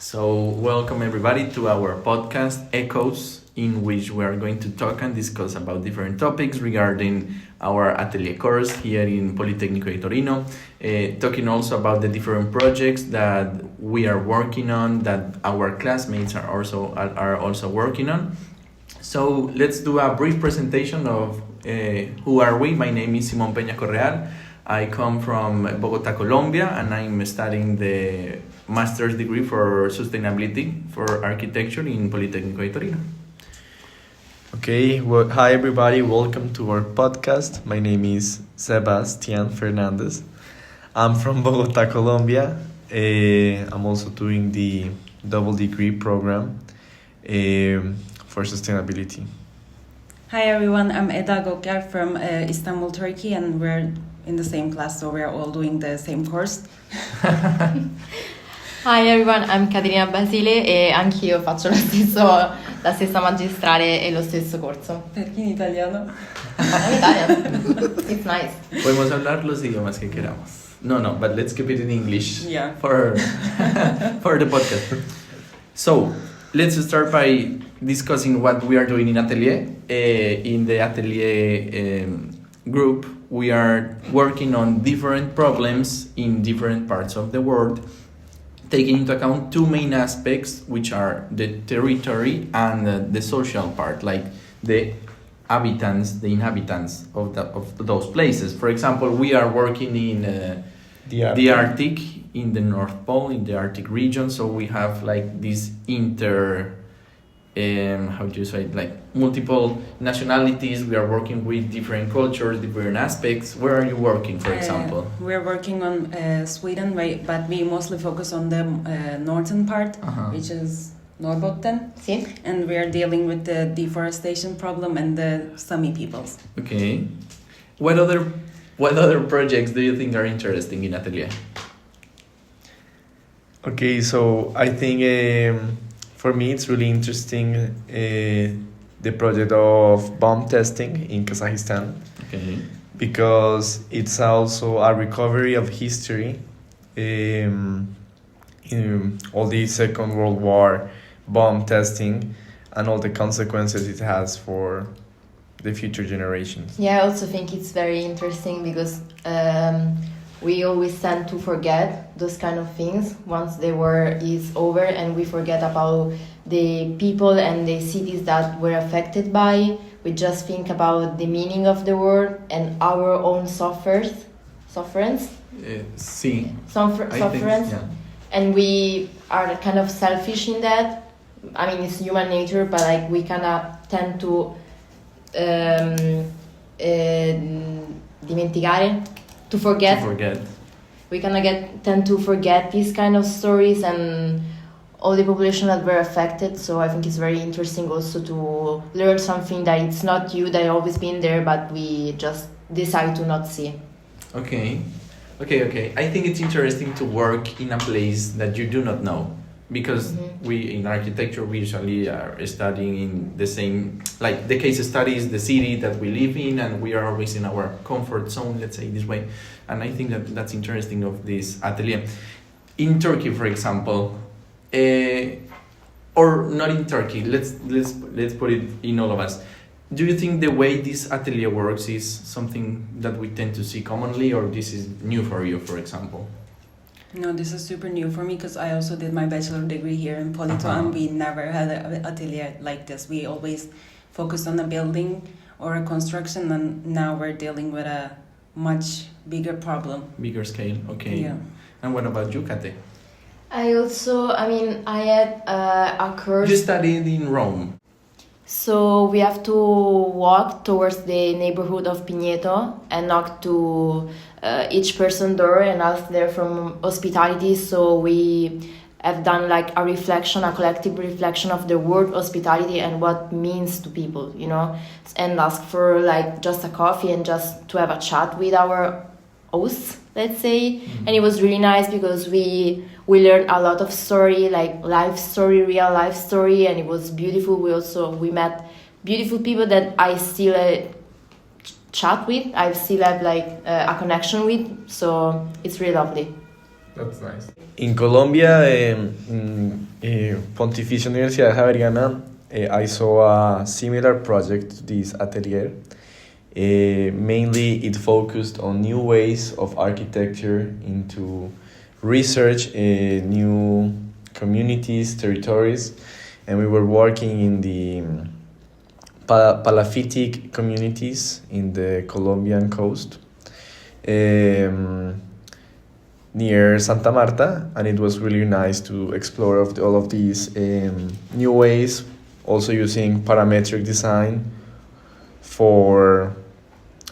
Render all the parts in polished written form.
So, welcome everybody to our podcast Echoes, in which we are going to talk and discuss about different topics regarding our atelier course here in Politecnico de Torino, talking also about the different projects that we are working on, that our classmates are also working on. So, let's do a brief presentation of who are we. My name is Simón Peña Correal. I come from Bogotá, Colombia, and I'm studying the master's degree for sustainability for architecture in Politecnico de Torino. Okay, well, hi everybody, welcome to our podcast. My name is Sebastián Fernández. I'm from Bogotá, Colombia. I'm also doing the double degree program for sustainability. Hi everyone, I'm Gökyar from Istanbul, Turkey, and we're in the same class, so we're all doing the same course. Hi everyone, I'm Katerina Basile e anch'io faccio la stessa magistrale e lo stesso corso. Perché in italiano? In Italian. It's nice. Podemos hablar los idiomas que queramos. No, but let's keep it in English. Yeah. For the podcast. So, let's start by discussing what we are doing in Atelier. In the Atelier group, we are working on different problems in different parts of the world, taking into account two main aspects, which are the territory and the social part, like the inhabitants of those places. For example, we are working in the Arctic, in the North Pole, in the Arctic region, so we have like this multiple nationalities. We are working with different cultures, different aspects. Where are you working, for example? We're working on Sweden, but we mostly focus on the northern part, which is Norrbotten. Sì. And we are dealing with the deforestation problem and the Sami peoples. Okay. What other projects do you think are interesting in Atelier? Okay, so I think for me it's really interesting the project of bomb testing in Kazakhstan. Okay. Because it's also a recovery of history in all the Second World War bomb testing and all the consequences it has for the future generations. Yeah, I also think it's very interesting because we always tend to forget those kind of things once the war is over, and we forget about the people and the cities that were affected by. We just think about the meaning of the war and our own sufferance. Sí. Sufferance. Yeah. And we are kind of selfish in that. I mean, it's human nature, but like we kind of tend to dimenticare. To forget. We kind of tend to forget these kind of stories and all the population that were affected. So I think it's very interesting also to learn something that it's not you that always been there, but we just decide to not see. Okay. I think it's interesting to work in a place that you do not know, because we in architecture we usually are studying in the same, like the case study is the city that we live in, and we are always in our comfort zone, let's say this way. And I think that's interesting of this atelier. In Turkey, for example, or not in Turkey, let's put it in all of us. Do you think the way this atelier works is something that we tend to see commonly, or this is new for you, for example? No, this is super new for me because I also did my bachelor degree here in Polito, and we never had an atelier like this. We always focused on a building or a construction, and now we're dealing with a much bigger problem. Bigger scale, okay. Yeah. And what about you, Kate? I had a course. You studied in Rome. So we have to walk towards the neighborhood of Pineto and knock to each person's door and ask there from hospitality. So we have done like a collective reflection of the word hospitality and what it means to people, and ask for like just a coffee and just to have a chat with our hosts, let's say. And it was really nice because we learned a lot of story, like real life story, and it was beautiful. We met beautiful people that I still chat with. I still have like a connection with, so it's really lovely. That's nice. In Colombia, Pontificia Universidad Javeriana, I saw a similar project to this atelier. Mainly, it focused on new ways of architecture into research new communities, territories, and we were working in the Palafitic communities in the Colombian coast. Near Santa Marta, and it was really nice to explore all of these new ways, also using parametric design for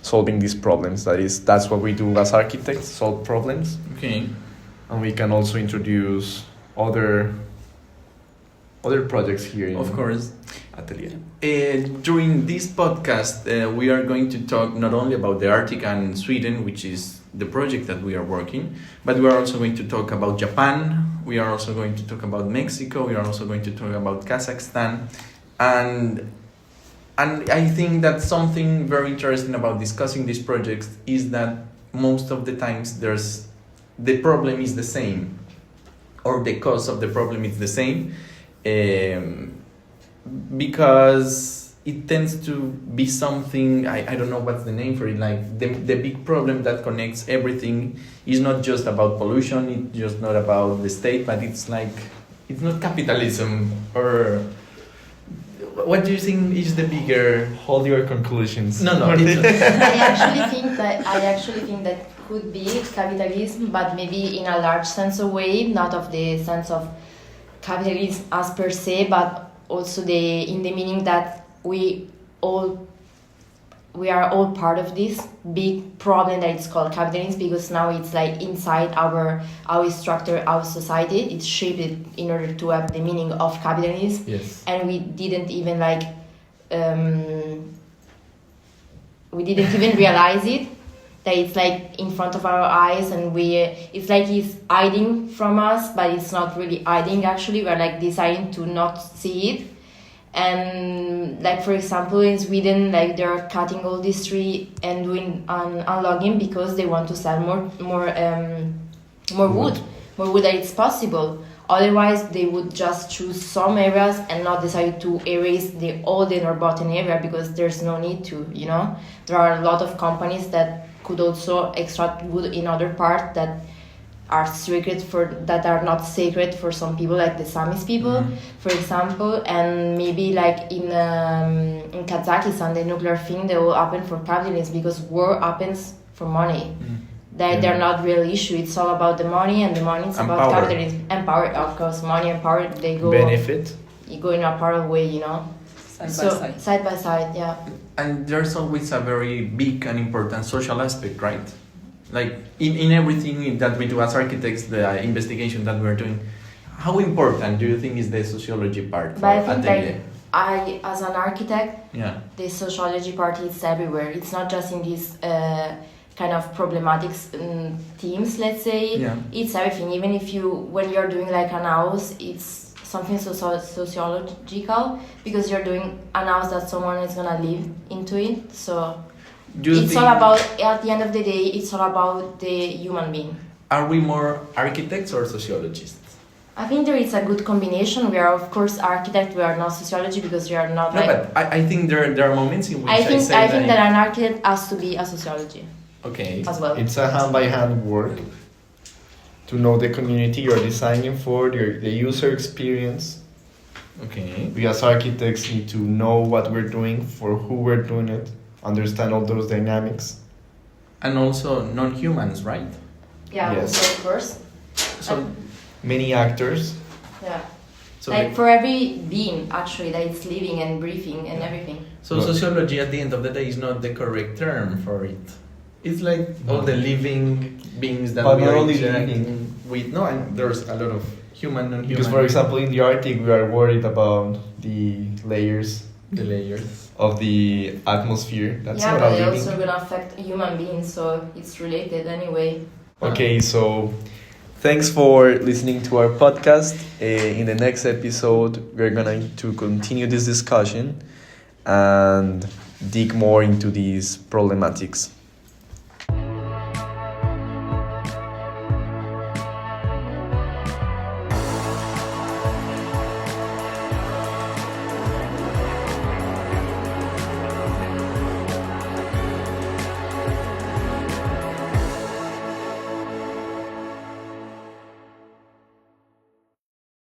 solving these problems. That's what we do as architects, solve problems. Okay. And we can also introduce other projects here in Of course. Atelier. During this podcast, we are going to talk not only about the Arctic and Sweden, which is the project that we are working, but we are also going to talk about Japan, we are also going to talk about Mexico, we are also going to talk about Kazakhstan, and I think that something very interesting about discussing these projects is that most of the times the problem is the same, or the cause of the problem is the same, because it tends to be something, I don't know what's the name for it, like the big problem that connects everything is not just about pollution, it's just not about the state, but it's like, it's not capitalism, or what do you think is the bigger... Hold your conclusions. No, I actually think that could be capitalism, but maybe in a large sense of way, not of the sense of capitalism as per se, but also in the meaning that we are all part of this big problem that it's called capitalism, because now it's like inside our structure, our society, it's shaped in order to have the meaning of capitalism. Yes. And we didn't even realize it, that it's like in front of our eyes, and it's like it's hiding from us, but it's not really hiding. Actually, we're like deciding to not see it. And like, for example, in Sweden, like they're cutting all this tree and doing unlogging because they want to sell more wood that it's possible. Otherwise, they would just choose some areas and not decide to erase all the Norrbotten area, because there's no need to, you know. There are a lot of companies that could also extract wood in other parts that are not sacred for some people, like the Samis people, for example. And maybe like in Kazakhstan, the nuclear thing, they will happen for capitalism, because war happens for money. They're not real issue. It's all about the money, and the money is about power. capitalism and power. Of course, money and power, they go Benefit. You go in a parallel way, you know. Side by side, yeah. And there's always a very big and important social aspect, right? Like in everything that we do as architects, the investigation that we're doing, how important do you think is the sociology part? But I think that as an architect, yeah, the sociology part is everywhere. It's not just in these kind of problematic themes, let's say. Yeah. It's everything. Even when you're doing like an house, it's something sociological, because you're doing an house that someone is gonna live into it. So it's all about, at the end of the day, it's all about the human being. Are we more architects or sociologists? I think there is a good combination. We are, of course, architects. We are not sociology, because we are not. No, but I think there are moments in which I think that an architect has to be a sociology. Okay. As well. It's a hand-by-hand work to know the community you're designing for, the user experience. Okay. We as architects need to know what we're doing, for who we're doing it, understand all those dynamics. And also non-humans, right? Yeah, Yes. also, of course. So Many actors. Yeah. So like for every being, actually, that is living and breathing and everything. So sociology, at the end of the day, is not the correct term for it. It's like all the living beings that But we not are only interacting with. No, and there's a lot of human, non-human. Because, for example, in the Arctic, we are worried about the layers of the atmosphere. That's yeah, not but a they living. also gonna affect human beings, so it's related anyway. Okay, so thanks for listening to our podcast. In the next episode, we're going to continue this discussion and dig more into these problematics.